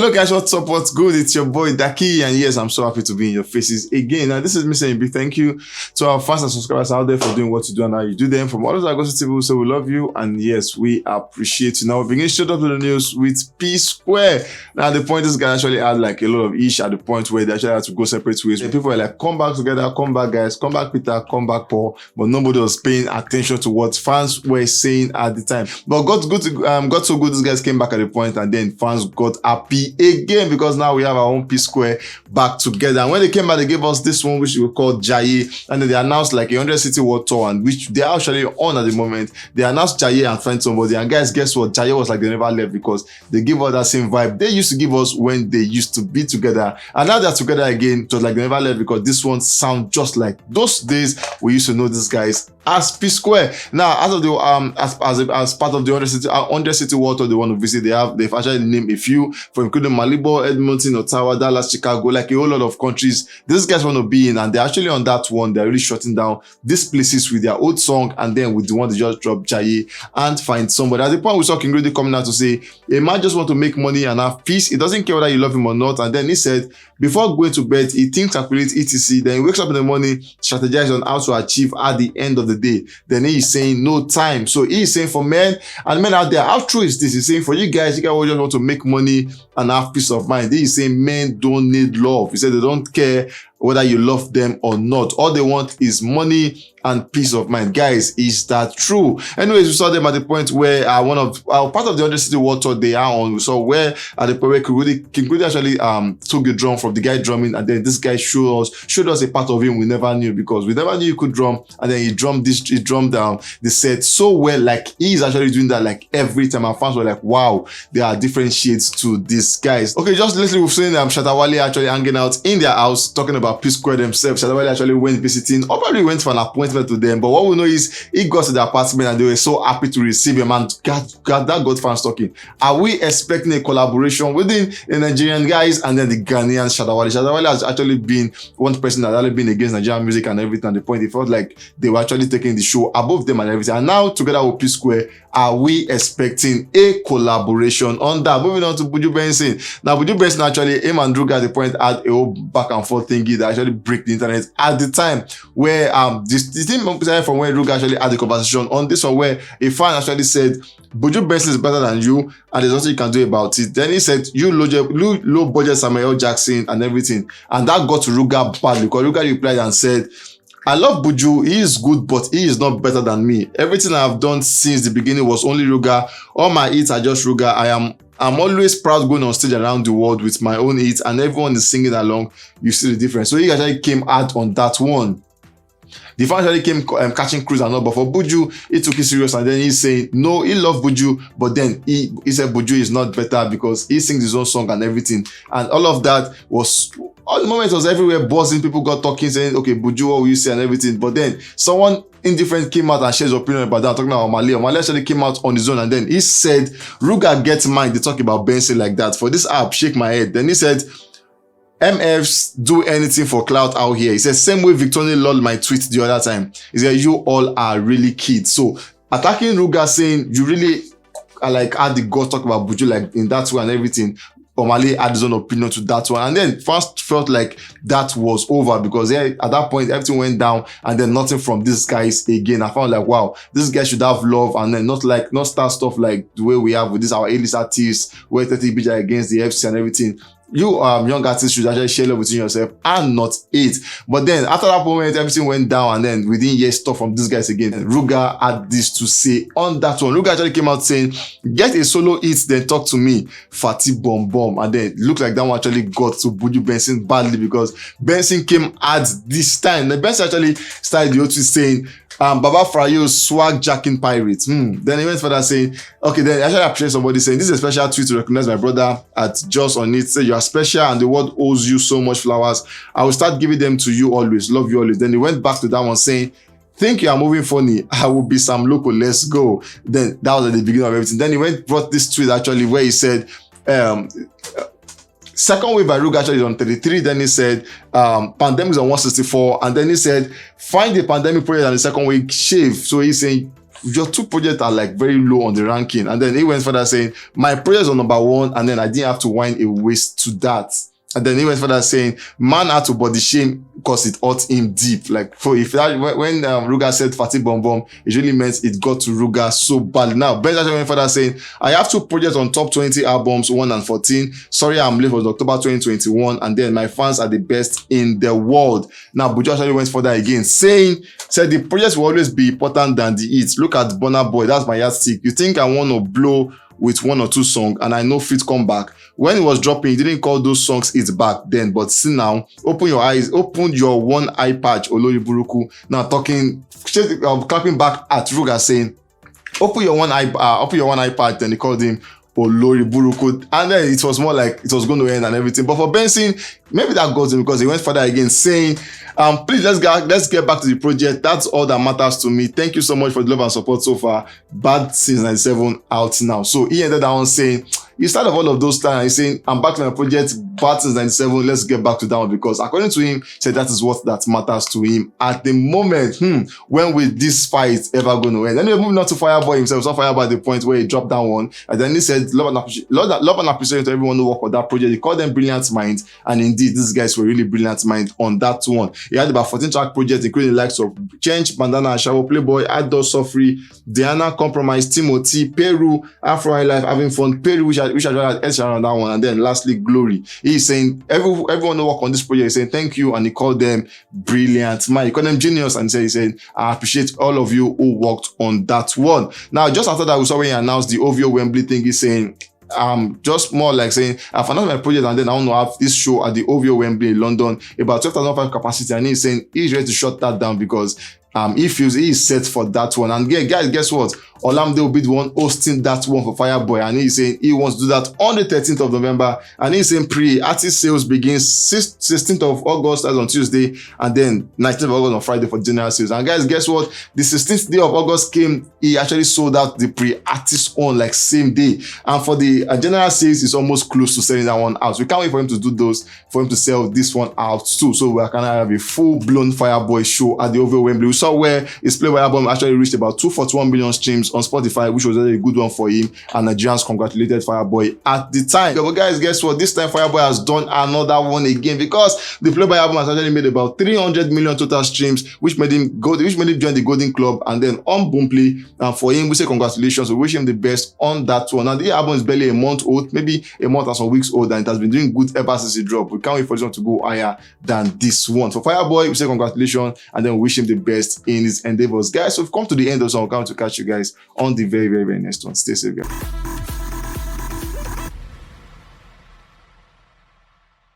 Hello guys, what's up? What's good? It's your boy Daki, and yes, I'm so happy to be in your faces again. Now, this is me saying a big thank you to our fans and subscribers out there for doing what you do and how you do them. From all of our gossip people, so we love you, and yes, we appreciate you. Now, we begin straight up to the news with P Square. Now, the point is, guys actually had like a lot of ish at the point where they actually had to go separate ways. And people were like, come back together, come back guys, come back Peter, come back Paul, but nobody was paying attention to what fans were saying at the time. But got so good, these guys came back at the point, and then fans got happy again because now we have our own P Square back together. And when they came back, they gave us this one which we called Jaye, and then they announced like a 100 city world tour, and which they are actually on at the moment. They announced Jaye and Find Somebody, and guys, guess what? Jaye was like they never left because they give us that same vibe they used to give us when they used to be together, and now they're together again. It was like they never left because this one sounds just like those days we used to know these guys as P Square. Now, as of the as part of the 100 city world tour they want to visit, they've actually named a few, from including Malibu, Edmonton, Ottawa, Dallas, Chicago, like a whole lot of countries these guys want to be in, and they're actually on that one. They're really shutting down these places with their old song, and then with the one they just dropped, Jaye and Find Somebody. At the point we saw King Rudy coming out to say a man just want to make money and have peace. He doesn't care whether you love him or not. And then he said before going to bed he thinks, calculates, etc. Then he wakes up in the morning, strategizes on how to achieve at the end of the day. Then he is saying no time. So he is saying for men and men out there, how true is this? He's saying for you guys just want to make money and have peace of mind. He is saying men don't need love. He said they don't care whether you love them or not. All they want is money and peace of mind. Guys, is that true? Anyways, we saw them at the point where part of the 100 city world tour they are on. We saw where at the point where King Rudy actually took the drum from the guy drumming, and then this guy showed us a part of him we never knew, because we never knew he could drum, and then he drummed down the set so well. Like he's actually doing that like every time, and fans were like, wow, there are different shades to these guys. Okay, just lately we've seen Shatta Wale actually hanging out in their house talking about P Square themselves. Shatta Wale actually went visiting, or probably went for an appointment to them, but what we know is he got to the apartment and they were so happy to receive him, and that got fans talking. Are we expecting a collaboration within the Nigerian guys and then the Ghanaian Shatta Wale? Shatta Wale has actually been one person that has actually been against Nigerian music and everything. At the point, it felt like they were actually taking the show above them and everything. And now together with P Square, are we expecting a collaboration on that? Moving on to Buju Benson. Now Buju Benson actually, him and Druga at the point had a whole back and forth thingy that actually break the internet at the time, where the thing from where Druga actually had the conversation on this one, where a fan actually said Buju Benson is better than you and there's nothing you can do about it. Then he said you low budget Samuel Jackson and everything, and that got to Ruga bad because Ruga replied and said, I love Buju, he is good, but he is not better than me. Everything I have done since the beginning was only Ruga. All my hits are just Ruga. I'm always proud going on stage around the world with my own hits, and everyone is singing along. You see the difference. So he actually came out on that one. The fan actually came catching cruise and all, but for Buju, he took it serious, and then he's saying no, he loved Buju, but then he said Buju is not better because he sings his own song and everything, and all of that was. All the moment was everywhere buzzing, people got talking, saying, okay, Buju, what will you say and everything. But then someone indifferent came out and shared his opinion about that, talking about Omale. Omale actually came out on his own, and then he said, Ruga gets mine, they talk about Benson like that. For this app, shake my head. Then he said, MFs do anything for clout out here. He said, same way Victoria lol my tweet the other time. He said, you all are really kids. So attacking Ruga, saying you really are like had the guts talk about Buju like in that way and everything. Omale had his own opinion to that one, and then first felt like that was over because at that point everything went down, and then nothing from these guys again. I found like, wow, this guy should have love, and then not start stuff like the way we have with this our A-list artists where 30 BJ against the FC and everything. You young artists should actually share love between yourself and not it. But then after that moment, everything went down, and then within years stuff from these guys again. And Ruga had this to say on that one. Ruga actually came out saying, get a solo hit, then talk to me, Fatty Bomb Bomb. And then it looked like that one actually got to Buju Benson badly because Benson came at this time. The Benson actually started the whole tweet saying, Baba Frayo's swag jacking pirates. Then he went further saying, okay, then I actually appreciate somebody saying, this is a special tweet to recognize my brother at Just on it. Say you are special and the world owes you so much flowers. I will start giving them to you always. Love you always. Then he went back to that one saying, think you are moving funny. I will be some local. Let's go. Then that was at the beginning of everything. Then he brought this tweet actually where he said, second wave by Ruga actually is on 33. Then he said, pandemic is on 164. And then he said, find the pandemic period and the second wave shave. So he's saying, your two projects are like very low on the ranking. And then he went further saying, my project was on number 1, and then I didn't have to whine a waste to that. And then he went further saying, man had to body shame because it hurt him deep. Like, for if that, when Ruga said Fatih Bom Bom, it really meant it got to Ruga so bad. Now, Ben went further saying, I have 2 projects on top 20 albums, 1 and 14. Sorry, I'm late for October 2021. And then my fans are the best in the world. Now, Buju actually went further again, said the projects will always be important than the hits. Look at Burna Boy, that's my yardstick. You think I want to blow with 1 or 2 songs and I know fit come back? When it was dropping, he didn't call those songs hits back then, but see now, open your eyes, open your one eye patch, Olori Buruku. Now clapping back at Ruga saying, open your one eye patch. Then they called him Olori Buruku, and then it was more like it was going to end and everything. But for Benson, maybe that got him because he went further again saying, please let's get back to the project. That's all that matters to me. Thank you so much for the love and support so far. Bad since 97 out now. So he ended that one saying, instead of all of those times, he's saying, I'm back to my project, bad since 97, let's get back to that one, because according to him, he said that is what that matters to him at the moment. When will this fight ever going to end? Anyway, moving on to Fireboy himself. So Fireboy at the point where he dropped that one, and then he said, love and appreciation to everyone who worked on that project. He called them brilliant minds, and indeed, these guys were really brilliant minds on that one. He had about 14 track projects, including the likes of Change, Bandana, Shawo, Playboy, Addo, Sofri, Diana, Compromise, Timothy, Peru, Afro High Life, Having Fun, Peru, which I had Ed Sheeran on that one, and then lastly, Glory. He's saying, everyone who worked on this project is saying thank you, and he called them brilliant man. He called them genius, and he said, I appreciate all of you who worked on that one. Now, just after that, we saw when he announced the OVO Wembley thing, he's saying, just more like saying, I've announced my project and then I want to have this show at the OVO Wembley in London, about 12,005 capacity, and he's saying he's ready to shut that down because he feels he is set for that one. And guys, guess what? Olamide will be the one hosting that one for Fireboy, and he's saying he wants to do that on the 13th of November, and he's saying pre-artist sales begins 16th of August, as on Tuesday, and then 19th of August on Friday for general sales. And guys, guess what? The 16th day of August came, he actually sold out the pre-artist on like same day, and for the general sales, it's almost close to selling that one out. We can't wait for him to do those, for him to sell this one out too, so we can have a full-blown Fireboy show at the OVO Wembley. We saw where his Playboy album actually reached about 241 million streams on Spotify, which was a good one for him, and Nigerians congratulated Fireboy at the time. But guys, guess what? This time Fireboy has done another one again, because the Playboy album has actually made about 300 million total streams, which made him join the Golden Club, and then on Boomplay. And for him, we say congratulations. We wish him the best on that one. And the album is barely a month old, maybe a month and some weeks old, and it has been doing good ever since it dropped. We can't wait for this one to go higher than this one. For Fireboy, we say congratulations, and then we wish him the best in his endeavors. Guys, so we've come to the end of this one. We're going to catch you guys on the very, very, very next one. Stay safe, guys.